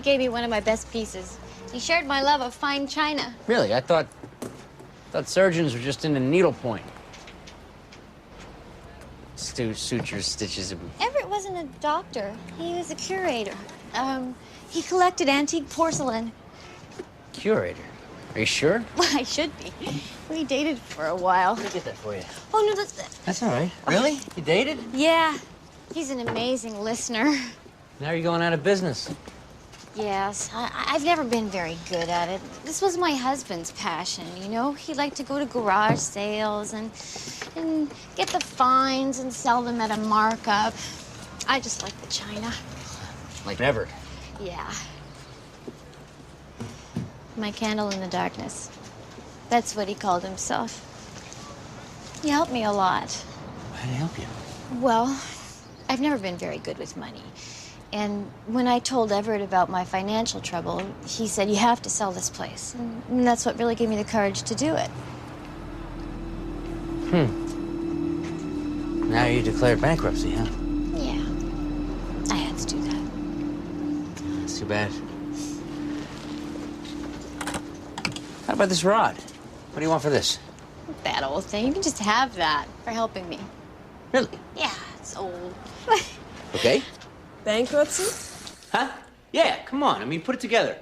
gave me one of my best pieces. He shared my love of fine china. Really? I thought surgeons were just into needlepoint. Sutures, stitches. Everett wasn't a doctor. He was a curator. He collected antique porcelain. Curator? Are you sure? Well, I should be. We dated for a while. Let me get that for you. Oh, no, That's all right. Really? You dated? Yeah. He's an amazing listener. Now you're going out of business. Yes. I've never been very good at it. This was my husband's passion, you know? He liked to go to garage sales and get the finds and sell them at a markup. I just like the china. Like Everett? Yeah. My candle in the darkness. That's what he called himself. He helped me a lot. How did he help you? Well, I've never been very good with money. And when I told Everett about my financial trouble, he said, you have to sell this place. And that's what really gave me the courage to do it. Now you declared bankruptcy, huh? Yeah. I had to do that. That's too bad. How about this rod? What do you want for this? That old thing. You can just have that for helping me. Really? Yeah, it's old. Okay. Bankruptcy? Huh? Yeah, come on. I mean, put it together.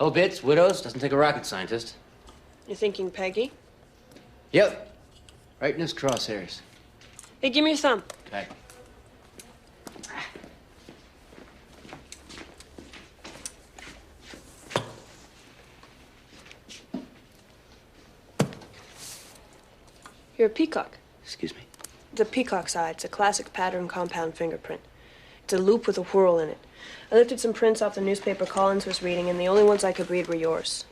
Obits, widows, doesn't take a rocket scientist. You're thinking Peggy? Yep. Right in his crosshairs. Hey, give me your thumb. Okay. You're a peacock. Excuse me. It's a peacock's eye. It's a classic pattern compound fingerprint. It's a loop with a whorl in it. I lifted some prints off the newspaper Collins was reading, and the only ones I could read were yours.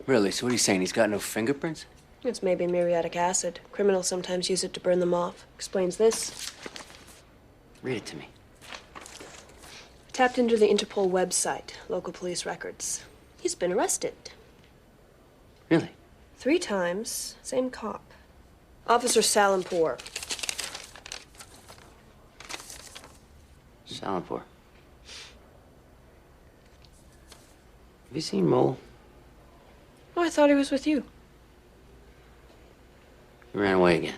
Really? So what are you saying? He's got no fingerprints? It's maybe muriatic acid. Criminals sometimes use it to burn them off. Explains this. Read it to me. Tapped into the Interpol website, local police records. He's been arrested. Really? 3 times, same cop. Officer Salimpour. Salimpour. Have you seen Mole? Oh, I thought he was with you. He ran away again.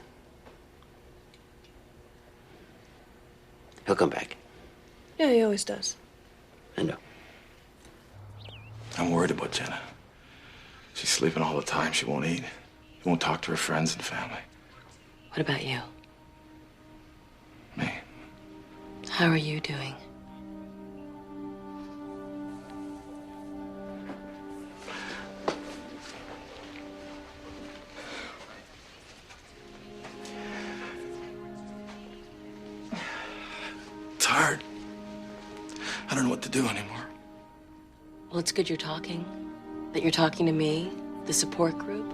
He'll come back. Yeah, he always does. I know. I'm worried about Jenna. She's sleeping all the time. She won't eat. She won't talk to her friends and family. What about you? Me. How are you doing? It's hard. I don't know what to do anymore. Well, it's good you're talking. That you're talking to me, the support group,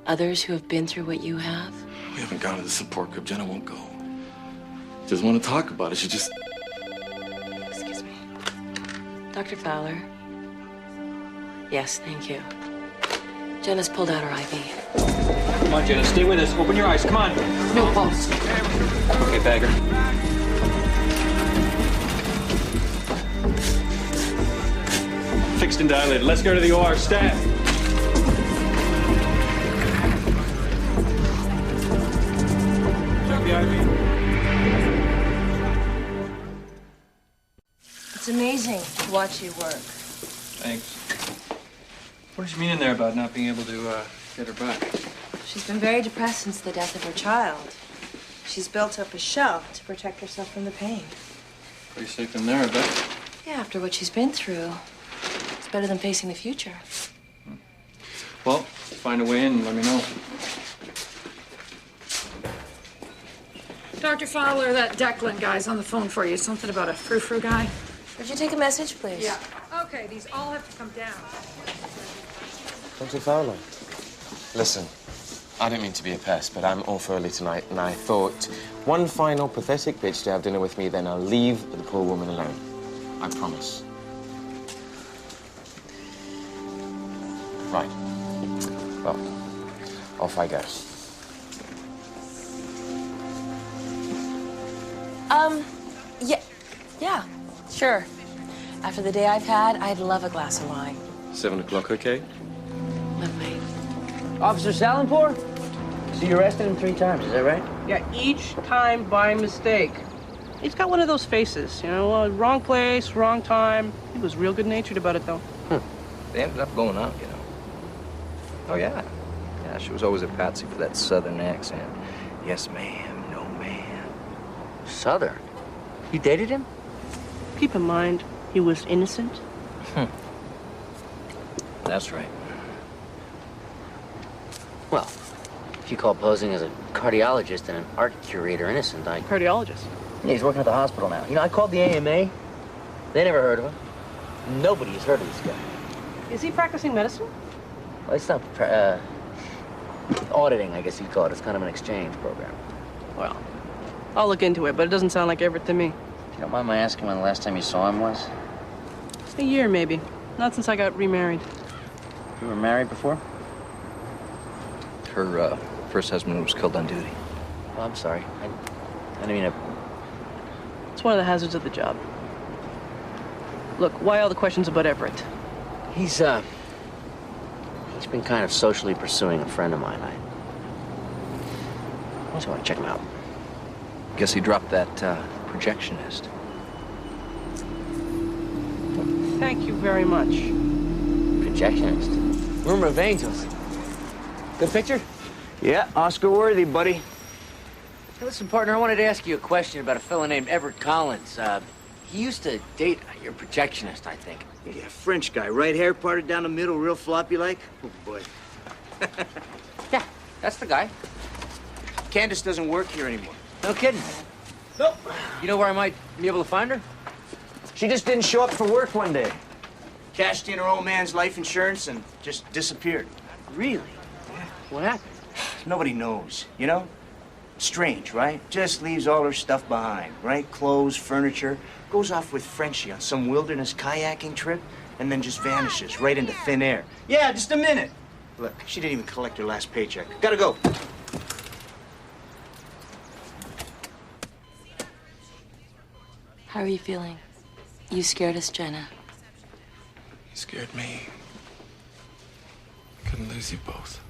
others who have been through what you have. We haven't gone to the support group. Jenna won't go. She doesn't want to talk about it. She just... Excuse me. Dr. Fowler. Yes, thank you. Jenna's pulled out her IV. Come on, Jenna, stay with us. Open your eyes. Come on. No pulse. Okay, Bagger. Fixed and dilated. Let's go to the OR. Staff. Check the IV. It's amazing to watch you work. Thanks. What does she mean in there about not being able to get her back? She's been very depressed since the death of her child. She's built up a shell to protect herself from the pain. Pretty safe in there, I bet. Yeah, after what she's been through, it's better than facing the future. Well, find a way in and let me know. Dr. Fowler, that Declan guy's on the phone for you. Something about a frou-frou guy. Would you take a message, please? Yeah. Okay, these all have to come down. Dr. Fowler, listen, I don't mean to be a pest, but I'm off early tonight, and I thought one final pathetic bitch to have dinner with me, then I'll leave the poor woman alone. I promise. Right. Well, off I go. Yeah, sure. After the day I've had, I'd love a glass of wine. 7 o'clock, okay? Lovely. Officer Salenpour? So you arrested him 3 times, is that right? Yeah, each time by mistake. He's got one of those faces, you know, wrong place, wrong time. He was real good-natured about it, though. They ended up going out, you know. Oh, yeah. Yeah, she was always a patsy for that southern accent. Yes, ma'am, no, ma'am. Southern? You dated him? Keep in mind, he was innocent. That's right. Well, if you call posing as a cardiologist and an art curator innocent, Cardiologist. Yeah, he's working at the hospital now. You know, I called the AMA. They never heard of him. Nobody has heard of this guy. Is he practicing medicine? Well, it's not auditing, I guess you'd call it. It's kind of an exchange program. Well, I'll look into it, but it doesn't sound like Everett to me. If you don't mind my asking when the last time you saw him was? A year, maybe. Not since I got remarried. You were married before? Her first husband was killed on duty. Oh, I'm sorry. I didn't mean to... It's one of the hazards of the job. Look, why all the questions about Everett? He's been kind of socially pursuing a friend of mine. I also want to check him out. Guess he dropped that projectionist. Thank you very much. Projectionist? Rumor of angels. Good picture? Yeah, Oscar worthy, buddy. Hey, listen, partner, I wanted to ask you a question about a fellow named Everett Collins. He used to date your projectionist, I think. Yeah, French guy, right hair parted down the middle, real floppy like. Oh, boy. Yeah, that's the guy. Candace doesn't work here anymore. No kidding. Nope. You know where I might be able to find her? She just didn't show up for work one day. Cashed in her old man's life insurance and just disappeared. Really? Yeah. What happened? Nobody knows, you know? Strange, right? Just leaves all her stuff behind, right? Clothes, furniture. Goes off with Frenchie on some wilderness kayaking trip and then just vanishes right into thin air. Yeah, just a minute. Look, she didn't even collect her last paycheck. Gotta go. How are you feeling? You scared us, Jenna. You scared me. I couldn't lose you both.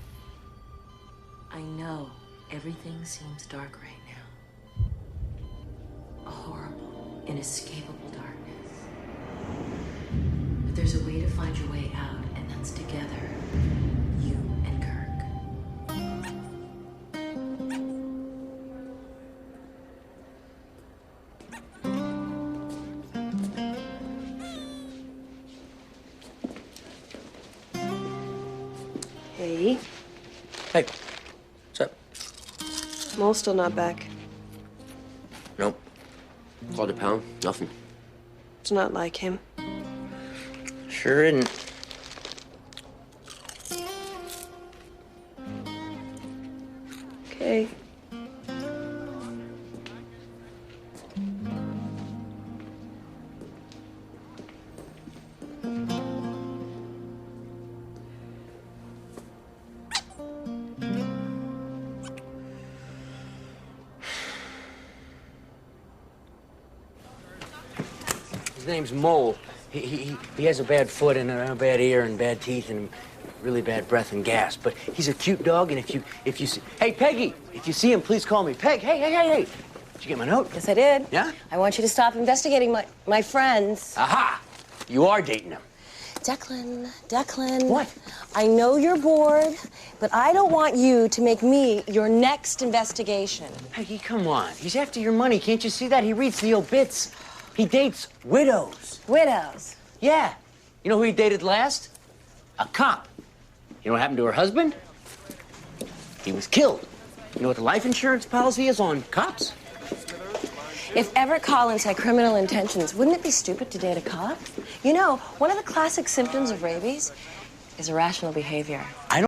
I know everything seems dark right now. A horrible, inescapable darkness. But there's a way to find your way out, and that's together. You and Kirk. Hey, Hey, what's up? Mole's still not back. Nope. Called the pound. Nothing. It's not like him. Sure isn't. Okay. His name's Mole. He has a bad foot and a bad ear and bad teeth and really bad breath and gas. But he's a cute dog, and if you see... Hey, Peggy! If you see him, please call me. Peg, hey! Did you get my note? Yes, I did. Yeah? I want you to stop investigating my friends. Aha! You are dating him. Declan. What? I know you're bored, but I don't want you to make me your next investigation. Peggy, come on. He's after your money. Can't you see that? He reads the obits. He dates widows. Widows? Yeah. You know who he dated last? A cop. You know what happened to her husband? He was killed. You know what the life insurance policy is on cops? If Everett Collins had criminal intentions, wouldn't it be stupid to date a cop? You know, one of the classic symptoms of rabies is irrational behavior. I don't